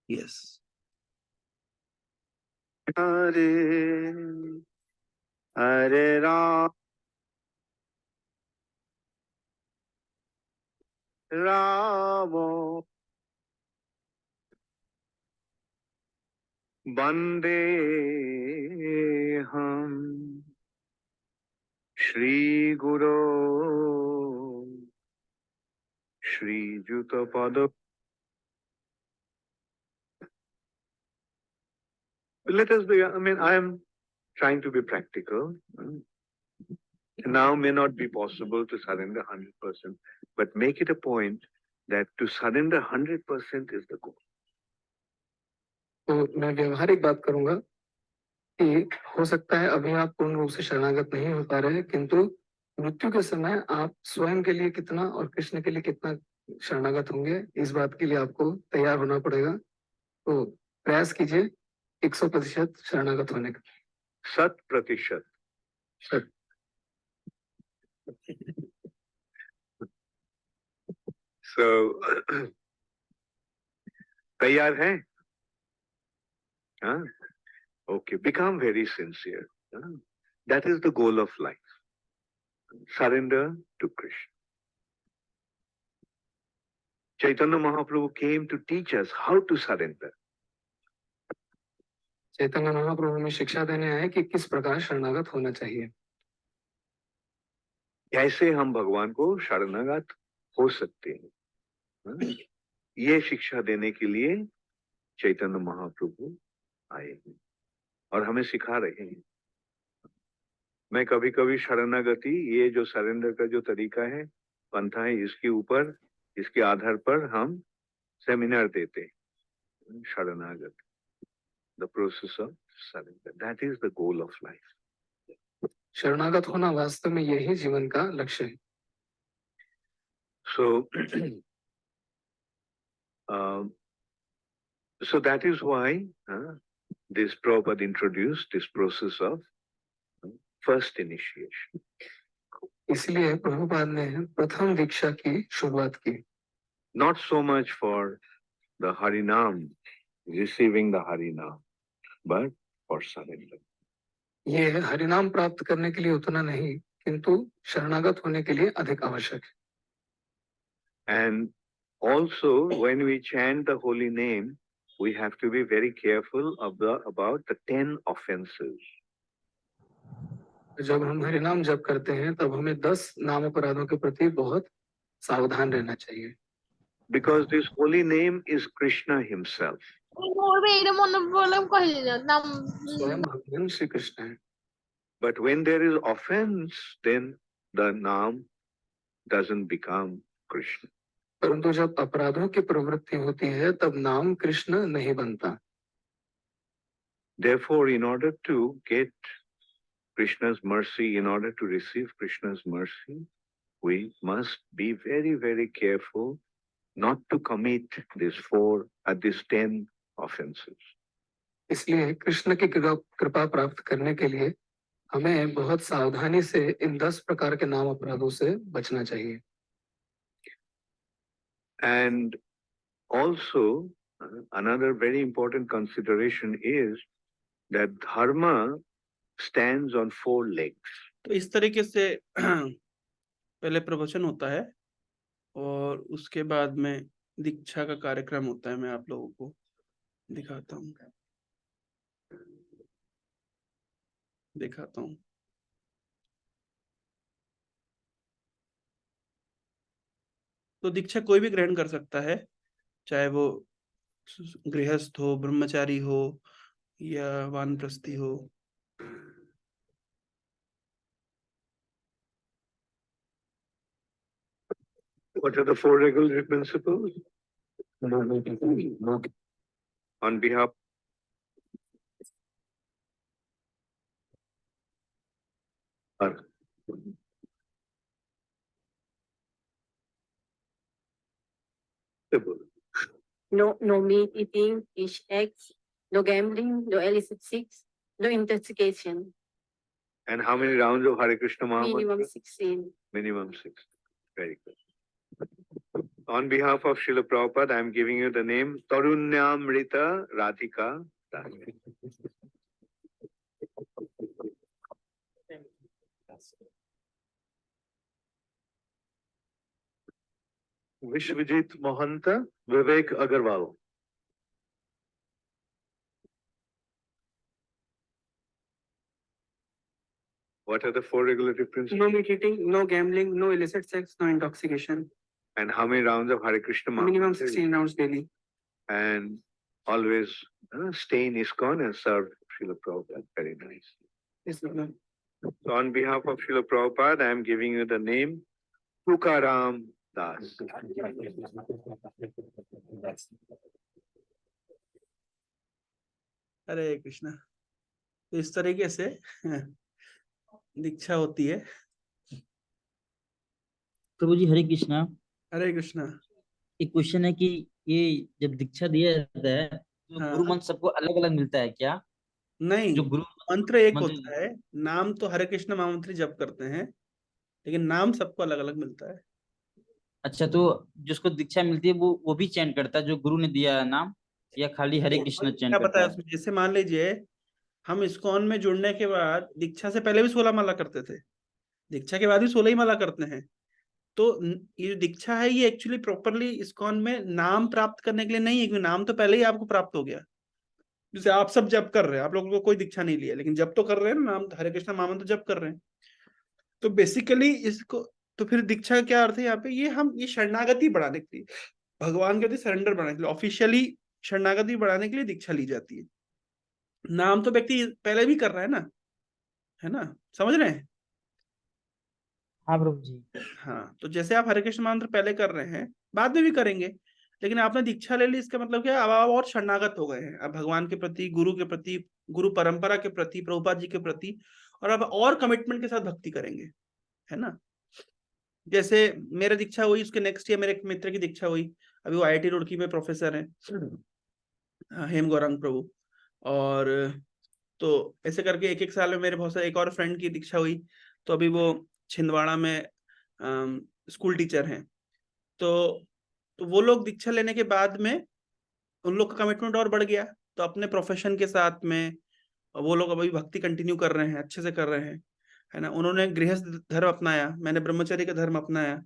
यस। हरे हरे राम राम वंदे हम श्री गुरो श्रीयुत पद। Let us be, I mean, I am trying to be practical. Now may not be possible to surrender 100%, but make it a point that to surrender 100% is the goal. तो मैं व्यवहारिक बात करूंगा कि हो सकता है अभी आप पूर्ण रूप से शरणागत नहीं हो पा रहे हैं, किंतु मृत्यु के समय आप स्वयं के लिए कितना और कृष्ण के लिए कितना शरणागत होंगे, इस बात के लिए आपको तैयार होना पड़ेगा। तो प्रयास कीजिए 100% शरणागत होने का। 100%। सर, So, तैयार हैं? हाँ? Okay, become very sincere. That is the goal of life. Surrender to Krishna. Chaitanya Mahaprabhu came to teach us how to surrender. Chaitanya Mahaprabhu में शिक्षा देने आए कि किस प्रकार शरणागत होना चाहिए, कैसे हम भगवान को शरणागत हो सकते हैं। ये शिक्षा देने के लिए चैतन्य महाप्रभु आए हैं और हमें सिखा रहे हैं। मैं कभी कभी शरणागति, ये जो सरेंडर का जो तरीका है, पंथा है, इसके ऊपर, इसके आधार पर हम सेमिनार देते हैं। शरणागति, the process of surrender, that is the goal of life. शरणागत होना वास्तव में यही जीवन का लक्ष्य है। So that is why this Prabhupada introduced this process of first initiation. इसलिए प्रभुपाद ने प्रथम दीक्षा की शुरुआत की। Not so much for the Harinam, receiving the Harinam, but for surrender. ये हरिनाम प्राप्त करने के लिए उतना नहीं, किंतु शरणागत होने के लिए अधिक आवश्यक है। And also when we chant the holy name, we have to be very careful about the 10 offenses. जब हम हरिनाम जप करते हैं तब हमें 10 नाम अपराधों के प्रति बहुत सावधान रहना चाहिए। Because this holy name is Krishna himself. स्वयं भगवान श्री कृष्ण है। But when there is offense, then the name doesn't become Krishna. परंतु जब अपराधों की प्रवृत्ति होती है तब नाम कृष्ण नहीं बनता। Therefore, in order to get Krishna's mercy, in order to receive Krishna's mercy, we must be very, very careful not to commit these 10 offenses. इसलिए कृष्ण की कृपा प्राप्त करने के लिए हमें बहुत सावधानी से इन 10 प्रकार के नाम अपराधों से बचना चाहिए। And also, another very important consideration is that dharma stands on 4 legs. तो इस तरीके से पहले प्रवचन होता है और उसके बाद में दीक्षा का कार्यक्रम होता है। मैं आप लोगों को दिखाता हूँ। तो दीक्षा कोई भी ग्रहण कर सकता है, चाहे वो गृहस्थ हो, ब्रह्मचारी हो या वानप्रस्थी हो। What are the 4 regulatory principles? On behalf No meat eating, fish, eggs, no gambling, no illicit sex, no intoxication. And how many rounds of Hare Krishna Mahamantra? Minimum 16. Minimum 6. Very good. On behalf of Srila Prabhupada, I am giving you the name Tarunyamrita Radhika Das. Vishwajit Mohanta Vivek Agarwal. What are the 4 regulatory principles? No meat eating, no gambling, no illicit sex, no intoxication. And how many rounds of Hare Krishna Mahamantra? Minimum 16 rounds daily. And always stay in ISKCON and serve Srila Prabhupada. Very nice. Yes, Lord. So on behalf of Srila Prabhupada, I am giving you the name Tukaram Das. हरे कृष्णा। तो इस तरीके से दीक्षा होती है। प्रभु जी हरे कृष्णा। हरे कृष्णा। एक question है कि ये जब दीक्षा दिया जाता है तो हाँ। गुरु मंत्र सबको अलग अलग मिलता है क्या? नहीं, जो गुरु मंत्र एक मंत्र- होता है। नाम तो हरे कृष्ण महामंत्र जप करते हैं, लेकिन नाम सबको अलग अलग मिलता है। अच्छा, तो जिसको दीक्षा मिलती है वो भी चैंट करता है जो गुरु ने दिया है नाम, या खाली हरे कृष्ण चैंट क्या करता पता है है? उसमें, जैसे मान लीजिए हम इस्कॉन में जुड़ने के बाद दीक्षा से पहले भी 16 माला करते थे, दीक्षा के बाद भी 16 ही माला करते हैं। तो ये जो दीक्षा है ये एक्चुअली प्रॉपरली इस्कॉन में नाम प्राप्त करने के लिए नहीं है, क्योंकि नाम तो पहले ही आपको प्राप्त हो गया। जैसे आप सब जप कर रहे हैं, आप लोगों को कोई दीक्षा नहीं लिया, लेकिन जप तो कर रहे हैं ना, नाम हरे कृष्ण महामंत्र जप कर रहे हैं। तो बेसिकली इसको, तो फिर दीक्षा का क्या अर्थ है यहाँ पे, ये शरणागति बढ़ाने के लिए, भगवान के प्रति सरेंडर बढ़ाने के लिए, ऑफिशियली शरणागति बढ़ाने के लिए दीक्षा ली जाती है। नाम तो व्यक्ति पहले भी कर रहा है ना, है ना, समझ रहे हैं? हाँ प्रभु जी। हाँ, तो जैसे आप हरे कृष्ण मंत्र पहले कर रहे हैं, बाद में भी करेंगे, लेकिन आपने दीक्षा ले ली, इसका मतलब क्या है, अब आप और शरणागत हो गए हैं, अब भगवान के प्रति, गुरु के प्रति, गुरु परंपरा के प्रति, प्रभुपाद जी के प्रति, और अब और कमिटमेंट के साथ भक्ति करेंगे, है ना। जैसे मेरे दीक्षा हुई, उसके नेक्स्ट ईयर मेरे एक मित्र की दीक्षा हुई, अभी वो IIT रुड़की में प्रोफेसर हैं, हेम गौरांग प्रभु। और तो ऐसे करके एक एक साल में मेरे बहुत सारे, एक और फ्रेंड की दीक्षा हुई, तो अभी वो छिंदवाड़ा में स्कूल टीचर हैं। तो वो लोग दीक्षा लेने के बाद में उन लोग का कमिटमेंट और बढ़ गया, तो अपने प्रोफेशन के साथ में वो लोग अभी भक्ति कंटिन्यू कर रहे हैं, अच्छे से कर रहे हैं, है ना। उन्होंने गृहस्थ धर्म अपनाया, मैंने ब्रह्मचर्य का धर्म अपनाया,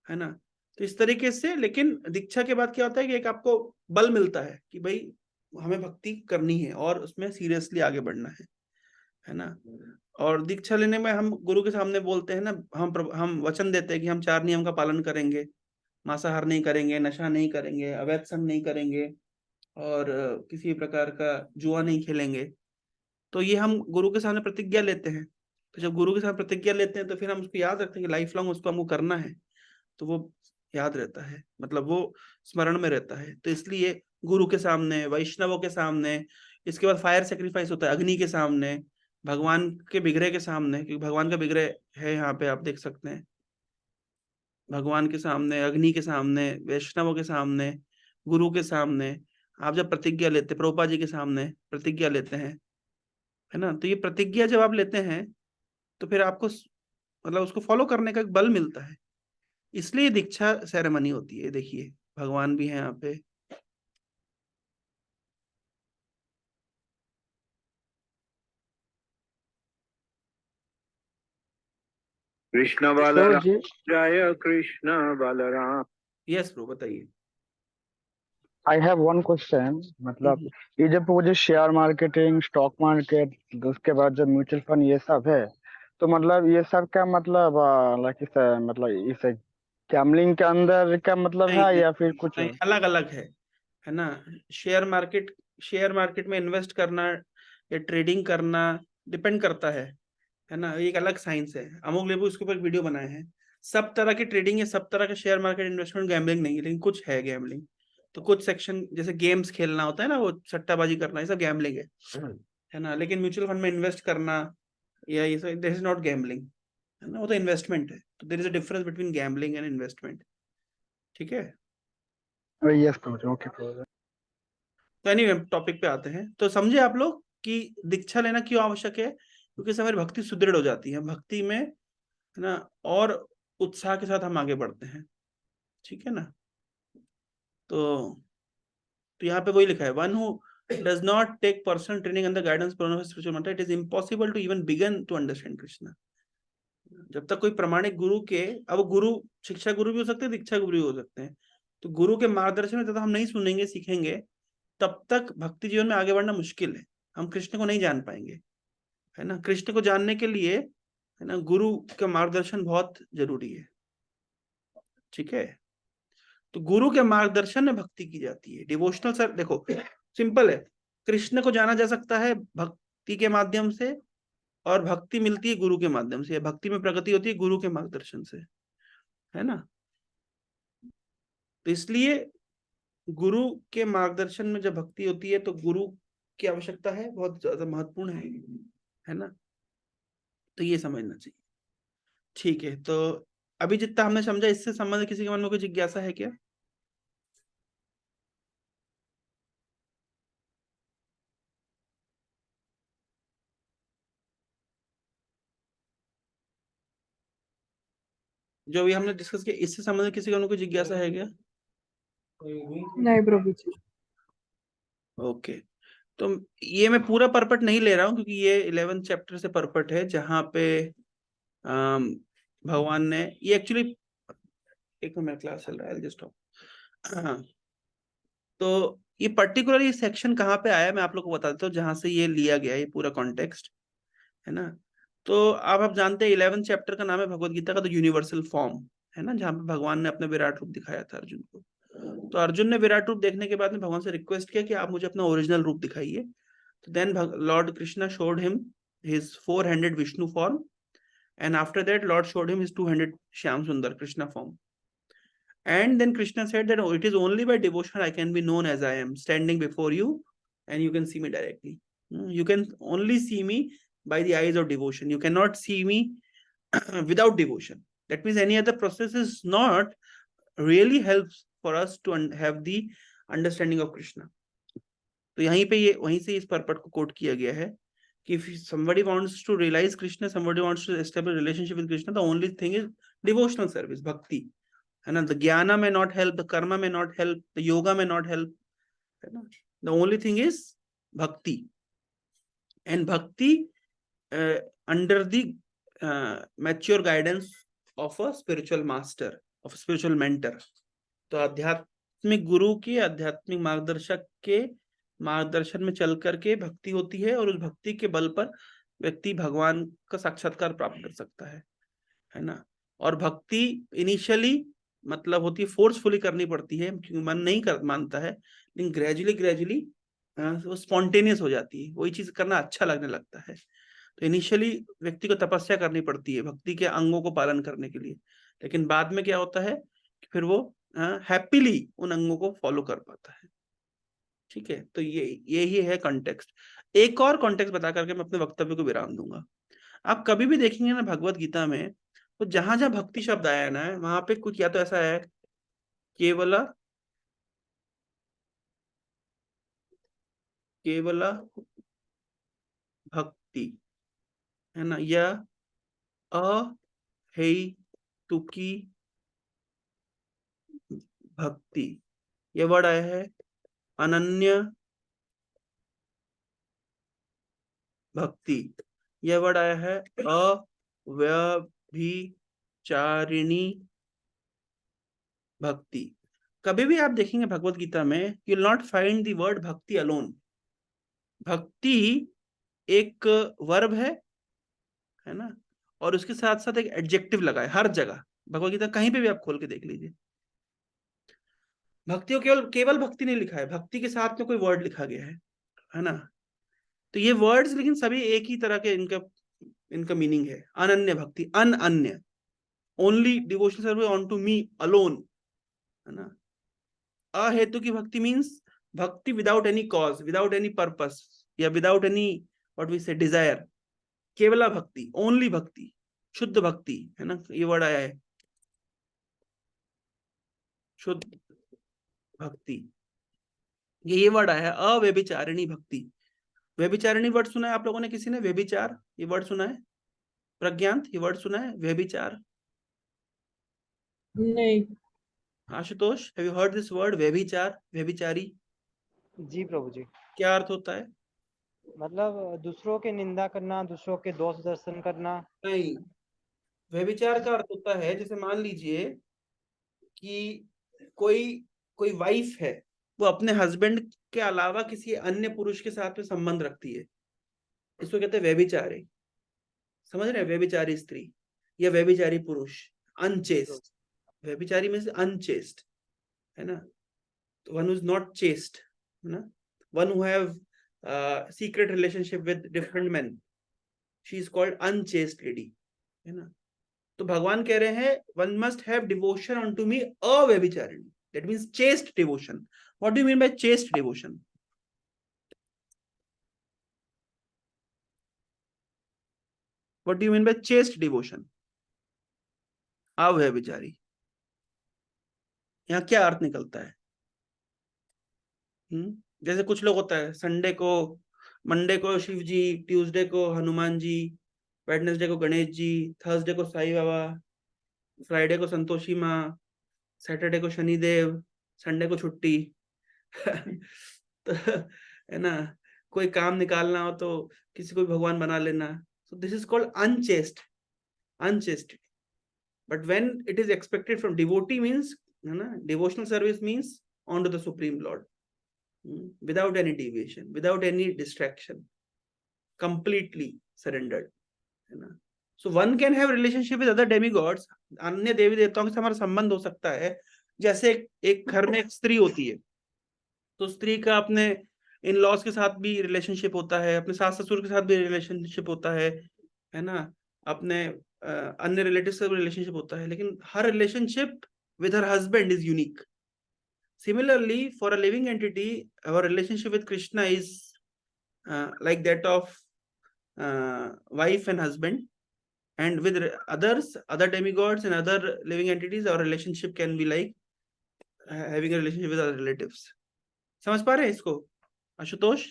है ना। तो इस तरीके से, लेकिन दीक्षा के बाद क्या होता है कि एक आपको बल मिलता है कि भाई हमें भक्ति करनी है और उसमें सीरियसली आगे बढ़ना है ना। और दीक्षा लेने में हम गुरु के सामने बोलते हैं ना, हम वचन देते हैं कि हम 4 नियम का पालन करेंगे, मांसाहार नहीं करेंगे, नशा नहीं करेंगे, अवैध संग नहीं करेंगे, और किसी प्रकार का जुआ नहीं खेलेंगे। तो ये हम गुरु के सामने प्रतिज्ञा लेते हैं। तो जब गुरु के सामने प्रतिज्ञा लेते हैं तो फिर हम उसको याद रखते हैं कि लाइफ लॉन्ग उसको हमको करना है, तो वो याद रहता है, मतलब वो स्मरण में रहता है। तो इसलिए गुरु के सामने, वैष्णवों के सामने, इसके बाद फायर सेक्रीफाइस होता है अग्नि के सामने, भगवान के विग्रह के सामने, क्योंकि भगवान का विग्रह है यहाँ पे, आप देख सकते हैं, भगवान के सामने, अग्नि के सामने, वैष्णवों के सामने, गुरु के सामने आप जब प्रतिज्ञा लेते, प्रभुपाद जी के सामने प्रतिज्ञा लेते हैं, है ना। तो ये प्रतिज्ञा जब आप लेते हैं तो फिर आपको मतलब उसको फॉलो करने का एक बल मिलता है, इसलिए दीक्षा सेरेमनी होती है। देखिए भगवान भी है यहाँ पे, कृष्ण प्रभु बलराम जी, जय कृष्ण बलराम। यस ब्रो, बताइए। I have one question. मतलब हम्म, ये जब वो जो शेयर मार्केटिंग, स्टॉक मार्केट, उसके बाद जो म्यूचुअल फंड, ये सब है, तो मतलब ये सब का मतलब लाइक इस मतलब इस गैम्बलिंग के अंदर का मतलब नहीं है नहीं या फिर कुछ नहीं, और? अलग अलग है ना। शेयर मार्केट में इन्वेस्ट करना या ट्रेडिंग करना डिपेंड करता है ना, ये एक अलग साइंस है। अमोक लेबू इसके ऊपर एक वीडियो बनाए हैं। सब तरह की ट्रेडिंग या सब तरह का शेयर मार्केट इन्वेस्टमेंट गैम्बलिंग नहीं है, लेकिन कुछ है गैम्बलिंग। तो कुछ सेक्शन, जैसे गेम्स खेलना होता है ना, वो सट्टाबाजी करना, ये सब गैम्बलिंग है ना। लेकिन म्यूचुअल फंड में इन्वेस्ट करना या ये सब, दिस इज नॉट गैम्बलिंग, है ना, वो तो इन्वेस्टमेंट है। तो there is a difference between gambling and investment, ठीक है। Yes Prabhu ji, okay Prabhu ji. तो एनीवे टॉपिक पे आते हैं। तो समझे आप लोग कि दीक्षा लेना क्यों आवश्यक है, क्योंकि इससे हमारी भक्ति सुदृढ़ हो जाती है, भक्ति में, है ना, और उत्साह के साथ हम आगे बढ़ते हैं, ठीक है ना। तो यहाँ पे वही लिखा है, one who does not take personal training under guidance spiritual mantra, it is impossible to even begin to understand Krishna. जब तक कोई प्रामाणिक गुरु के, अब गुरु शिक्षा गुरु भी हो सकते हैं, दीक्षा गुरु भी हो सकते हैं, तो गुरु के मार्गदर्शन में जब तक हम नहीं सुनेंगे, सीखेंगे, तब तक भक्ति जीवन में आगे बढ़ना मुश्किल है। हम कृष्ण को नहीं जान पाएंगे, है ना। कृष्ण को जानने के लिए, है ना, गुरु का मार्गदर्शन बहुत जरूरी है, ठीक है। तो गुरु के मार्गदर्शन में भक्ति की जाती है, डिवोशनल। सर देखो, सिंपल है, कृष्ण को जाना जा सकता है भक्ति के माध्यम से, और भक्ति मिलती है गुरु के माध्यम से, भक्ति में प्रगति होती है गुरु के मार्गदर्शन से, है ना। तो इसलिए गुरु के मार्गदर्शन में जब भक्ति होती है तो गुरु की आवश्यकता है, बहुत ज्यादा महत्वपूर्ण है ना। तो ये समझना चाहिए, ठीक है। तो अभी जितना हमने समझा, इससे संबंधित किसी के मन में कोई जिज्ञासा है क्या? जो भी हमने डिस्कस किया, इससे संबंधित किसी के मन में कोई जिज्ञासा है क्या? नहीं प्रभु जी। ओके। तो ये मैं पूरा परपट नहीं ले रहा हूँ, क्योंकि ये 11th चैप्टर से परपट है, जहाँ पे भगवान ने ये एक्चुअली, एक मिनट क्लास चल रहा है, जस्ट हाँ। तो ये पर्टिकुलर ये सेक्शन कहाँ पे आया, मैं आप लोग को बता देता हूँ, जहां से ये लिया गया, ये पूरा कॉन्टेक्स्ट, है ना। तो आप जानते हैं 11th चैप्टर का नाम है भगवत गीता का द यूनिवर्सल फॉर्म, है ना, जहाँ पे भगवान ने अपना विराट रूप दिखाया था अर्जुन को। तो अर्जुन ने विराट रूप देखने के बाद में भगवान से रिक्वेस्ट किया कि आप मुझे अपना ओरिजिनल रूप दिखाइए। तो then Lord Krishna showed him his 4-handed Vishnu form, and after that Lord showed him his 2-handed Shyam Sundar Krishna form. And then Krishna said that, oh, it is only by devotion I can be known as I am, standing before you, and you can see me directly. You can only see me by the eyes of devotion. You cannot see me without devotion. That means any other process is not really helps for us to have the understanding of Krishna. तो यहीं पे ये वहीं से इस पर्पट को coat किया गया है कि if somebody wants to realize Krishna, somebody wants to establish a relationship with Krishna, the only thing is devotional service, bhakti. है ना? The jnana may not help, the karma may not help, the yoga may not help. है ना? The only thing is bhakti. And bhakti under the mature guidance of a spiritual master, of a spiritual mentor. तो आध्यात्मिक गुरु के, आध्यात्मिक मार्गदर्शक के मार्गदर्शन में चल करके भक्ति होती है, और उस भक्ति के बल पर व्यक्ति भगवान का साक्षात्कार प्राप्त कर सकता है ना? और भक्ति इनिशियली मतलब होती है फोर्सफुली करनी पड़ती है, क्योंकि मन नहीं मानता है, लेकिन ग्रेजुअली वो स्पॉन्टेनियस हो जाती है, वही चीज करना अच्छा लगने लगता है। तो इनिशियली व्यक्ति को तपस्या करनी पड़ती है भक्ति के अंगों को पालन करने के लिए, लेकिन बाद में क्या होता है कि फिर वो हैप्पीली उन अंगों को फॉलो कर पाता है। ठीक है, तो यही है कॉन्टेक्स्ट। एक और कॉन्टेक्स्ट बता करके मैं अपने वक्तव्य को विराम दूंगा। आप कभी भी देखेंगे ना भगवत गीता में, तो जहां जहां भक्ति शब्द आया ना, वहां पे कुछ या तो ऐसा है केवल भक्ति, है ना, या अहेतुकी भक्ति, ये वर्ड आया है अनन्य भक्ति, यह वर्ड आया है अव्यभिचारिणी भक्ति। कभी भी आप देखेंगे भगवत गीता में, you will not find the word भक्ति अलोन। भक्ति एक वर्ब है ना, और उसके साथ साथ एक एडजेक्टिव लगा है हर जगह भगवत गीता, कहीं पे भी आप खोल के देख लीजिए। भक्ति को केवल भक्ति नहीं लिखा है, भक्ति के साथ में कोई वर्ड लिखा गया है ना। तो ये वर्ड्स लेकिन सभी एक ही तरह के इनका मीनिंग है। अनन्य भक्ति, अन्य, only devotional service unto me alone, है ना। अहेतु की भक्ति means bhakti without any cause, without any purpose, या without any what we say desire. केवला भक्ति, ओनली भक्ति, शुद्ध भक्ति, है ना, ये वर्ड आया है शुद्ध भक्ति, ये वर्ड आया है अव्यभिचारिणी भक्ति। व्यभिचारिणी वर्ड सुना है आप लोगों ने? किसी ने व्यभिचार ये वर्ड सुना है? प्रज्ञांत ये वर्ड सुना है व्यभिचार? नहीं। Ashutosh, have you heard this word व्यभिचार, व्यभिचारी? जी प्रभु जी। क्या अर्थ होता है? मतलब दूसरों के निंदा करना, दूसरों के दोष दर्शन करना। नहीं, व्यभिचार का अर्थ होता है, जैसे मान लीजिए कि कोई वाइफ है, वो अपने हस्बैंड के अलावा किसी अन्य पुरुष के साथ में संबंध रखती है, इसको कहते हैं व्यभिचारी। समझ रहे हैं? व्यभिचारी स्त्री या व्यभिचारी पुरुष, अनचेस्ट। व्यभिचारी मीन्स अनचेस्ट, है ना। तो वन इज नॉट चेस्ट, है ना, one who have secret relationship with different men, she is called unchaste lady, है ना। तो भगवान कह रहे हैं one must have devotion on me avyabhicharini, that means chaste devotion. What do you mean by chaste devotion? What do you mean by chaste devotion? अव्यभिचारी, यहाँ क्या अर्थ निकलता है? जैसे कुछ लोग होता है मंडे को शिव जी, ट्यूसडे को हनुमान जी, वेडनेसडे को गणेश जी, थर्सडे को साईं बाबा, फ्राइडे को संतोषी माँ, सैटरडे को शनिदेव, संडे को छुट्टी। तो है ना, कोई काम निकालना हो तो किसी को भी भगवान बना लेना। So this is called unchaste. But when it is expected from devotee means, devotional service means on to the Supreme Lord, without any deviation, without any distraction, completely surrendered. So one can have relationship with other demigods, अन्य देवी देवताओं के साथ हमारा संबंध हो सकता है। जैसे एक घर में एक स्त्री होती है, तो स्त्री का अपने इन लॉज के साथ भी रिलेशनशिप होता है, अपने सास ससुर के साथ भी रिलेशनशिप होता है ना, अपने अन्य रिलेटिव से भी रिलेशनशिप होता है, लेकिन हर relationship with her husband is unique. Similarly, for a living entity, our relationship with Krishna is like that of wife and husband, and with others, other demigods and other living entities, our relationship can be like having a relationship with our relatives. समझ पा रहे हैं इसको Ashutosh?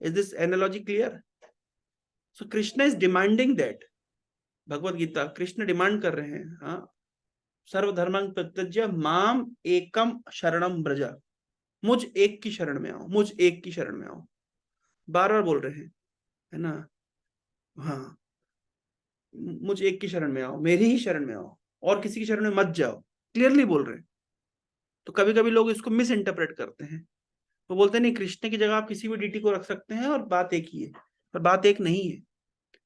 Is this analogy clear? So Krishna is demanding that. Bhagavad Gita Krishna demand कर रहे हैं, हाँ, सर्वधर्मां परित्यज्य माम एकम शरणम ब्रजा, मुझ एक की शरण में आओ, मुझ एक की शरण में आओ, बार बार बोल रहे हैं, है ना, हाँ, मुझ एक की शरण में आओ, मेरी ही शरण में आओ, और किसी की शरण में मत जाओ, क्लियरली बोल रहे हैं। तो कभी कभी लोग इसको मिस इंटरप्रेट करते हैं, वो बोलते हैं नहीं, कृष्ण की जगह आप किसी भी डीटी को रख सकते हैं और बात एक ही है, पर बात एक नहीं है।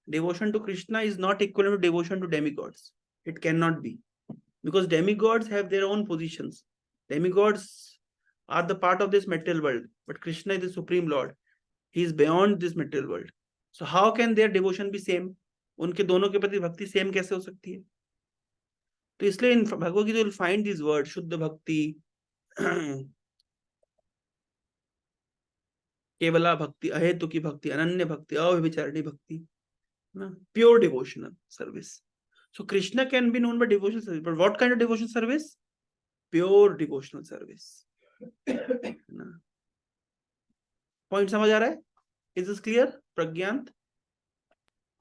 Devotion to Krishna is not equal to devotion to demigods, it can not be, because demigods have their own positions. Demigods are the part of this material world, but Krishna is the supreme lord, he is beyond this material world. So how can their devotion be same? उनके दोनों के प्रति भक्ति same कैसे हो सकती है? तो इसलिए इन Bhagavad Gita will find these words, शुद्ध भक्ति, केवला भक्ति, अहेतु की भक्ति, अनन्य भक्ति, अव्यभिचारिणी भक्ति, pure devotional service. So Krishna can be known by devotional service, but what kind of devotional service? Pure devotional service. Point समझ आ रहा है? Is this clear, प्रज्ञांत?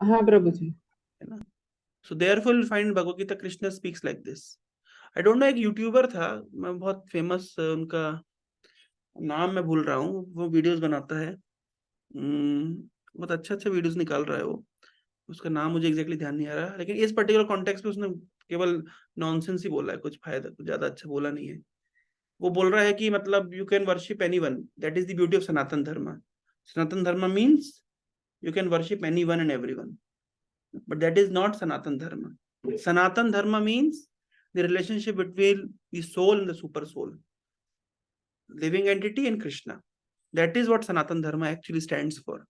हाँ प्रभु जी। है ना? So therefore you'll find Bhagavad Gita Krishna speaks like this. I don't know, एक YouTuber था, मैं बहुत फेमस, उनका नाम मैं भूल रहा हूँ, वो वीडियोस बनाता है, बहुत अच्छा वीडियोस निकाल रहा है वो, उसका नाम मुझे एग्जैक्टली ध्यान नहीं आ रहा, लेकिन इस पर्टिकुलर कॉन्टेक्स्ट में उसने केवल नॉनसेंस ही बोला है, कुछ फायदा, कुछ ज्यादा अच्छा बोला नहीं है। वो बोल रहा है कि मतलब you can worship anyone, that is the beauty of Sanatan Dharma. Sanatan Dharma means you can worship anyone and everyone, but that is not Sanatan Dharma. Sanatan Dharma means the relationship between the soul and the super soul, living entity and Krishna, that is what Sanatan Dharma actually stands for.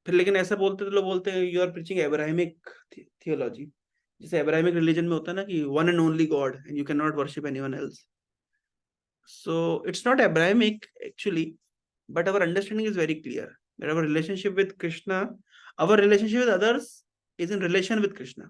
फिर लेकिन ऐसा बोलते तो लोग बोलते हैं you are preaching एब्राहिमिक theology, जैसे एब्राहिमिक religion में होता है ना कि one and only God and you can not worship anyone else. So it's not Abrahamic actually, but our understanding is very clear that our relationship with Krishna, our relationship with others is in relation with Krishna.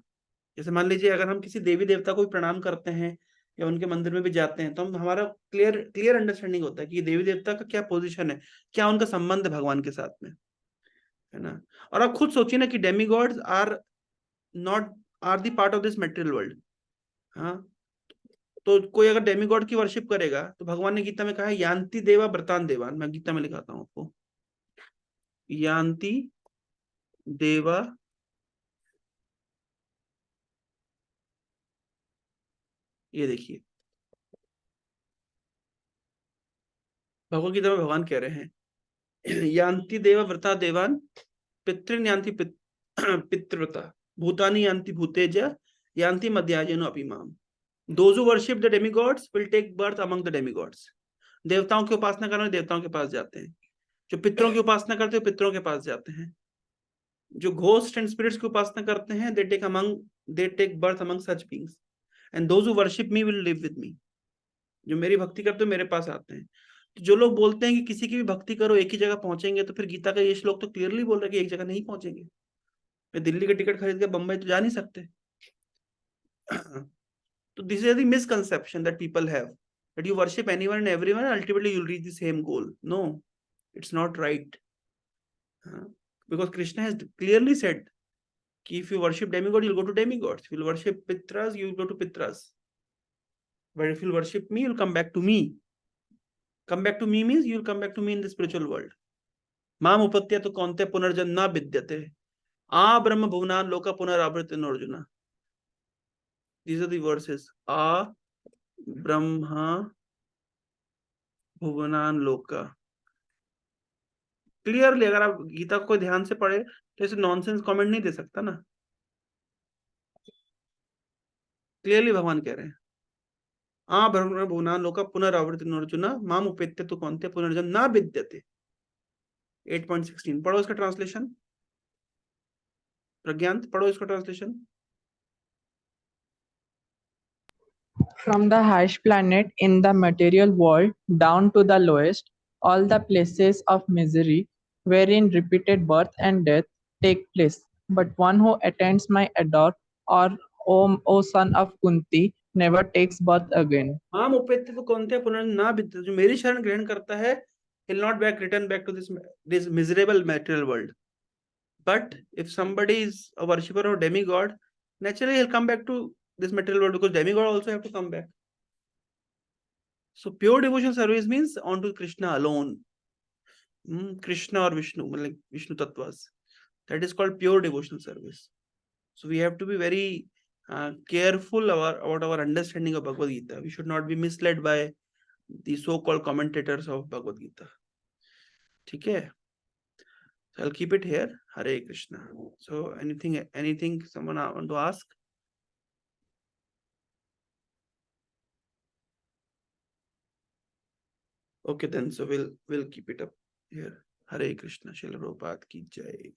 जैसे मान लीजिए अगर हम किसी देवी देवता को प्रणाम करते हैं या उनके मंदिर में भी जाते हैं, तो हम हमारा क्लियर अंडरस्टैंडिंग होता है कि देवी देवता का क्या पोजीशन है, क्या उनका संबंध है भगवान के साथ में, है ना। और आप खुद सोचिए ना कि demigods are the part of this material world. हाँ, तो कोई अगर डेमीगॉड की वर्शिप करेगा तो भगवान ने गीता में कहा है यान्ति देवा व्रतान देवान, मैं गीता में लिखाता हूं आपको, यान्ति देवा ये देखिए भगवद गीता में भगवान कह रहे हैं यान्ति देवा व्रता देवान पितृन यान्ति पितृव्रता भूतानि यान्ति भूतेजा यान्ति मध्याजनो अपिमाम। Those who worship the demigods will take birth among the demigods. देवताओं की उपासना करने देवताओं के पास जाते हैं, जो पितरों की उपासना करते हैं पितरों के पास जाते हैं, जो घोस्ट एंड स्पिरिट्स की उपासना करते हैं they take birth among such beings, and those who worship me will live with me. जो मेरी भक्ति करते हैं मेरे पास आते हैं। तो जो लोग बोलते हैं कि किसी की भी भक्ति करो एक ही जगह पहुंचेंगे, तो फिर गीता का ये श्लोक तो क्लियरली बोल रहा है कि एक जगह नहीं पहुंचेंगे। मैं दिल्ली का टिकट खरीद के बम्बई तो जा नहीं सकते। So this is the misconception that people have, that you worship anyone and everyone and ultimately you'll reach the same goal. No, it's not right. Because Krishna has clearly said that if you worship demigod, you'll go to demigods. If you'll worship pitras, you'll go to pitras. But if you'll worship me, you'll come back to me. Come back to me means you'll come back to me in the spiritual world. Mam upatya to kaunte punarjan na vidyate. A brahma bhuvanan loka punaravrtin arjuna. These are the verses. A Brahma भुवनान लोका। Clearly अगर आप गीता को ध्यान से पढ़े तो ऐसे nonsense comment नहीं दे सकता ना। क्लियरली भगवान कह रहे हैं आ ब्रह्म भुवनान लोका पुनरावर्तिनो अर्जुना माम उपेत्य तो कौन्ते पुनर्जन्म न विद्यते। 8.16 पढ़ो इसका ट्रांसलेशन। प्रज्ञांत पढ़ो इसका translation. From the highest planet in the material world down to the lowest, all the places of misery wherein repeated birth and death take place. But one who attends my adore, or O son of Kunti, never takes birth again. माम उपेत्य तो कौनते पुनर्ना विद्यते, जो मेरी शरण ग्रहण करता है, he'll not return back to this miserable material world. But if somebody is a worshipper of demigod, naturally he'll come back to this material world, because demigod also have to come back. So pure devotional service means onto Krishna alone. Krishna or Vishnu, like Vishnu Tattvas. That is called pure devotional service. So we have to be very careful about our understanding of Bhagavad Gita. We should not be misled by the so-called commentators of Bhagavad Gita. Okay? So I'll keep it here. Hare Krishna. So anything someone want to ask? Okay then, so we'll keep it up here. Hare Krishna. Srila Prabhupada ki jai.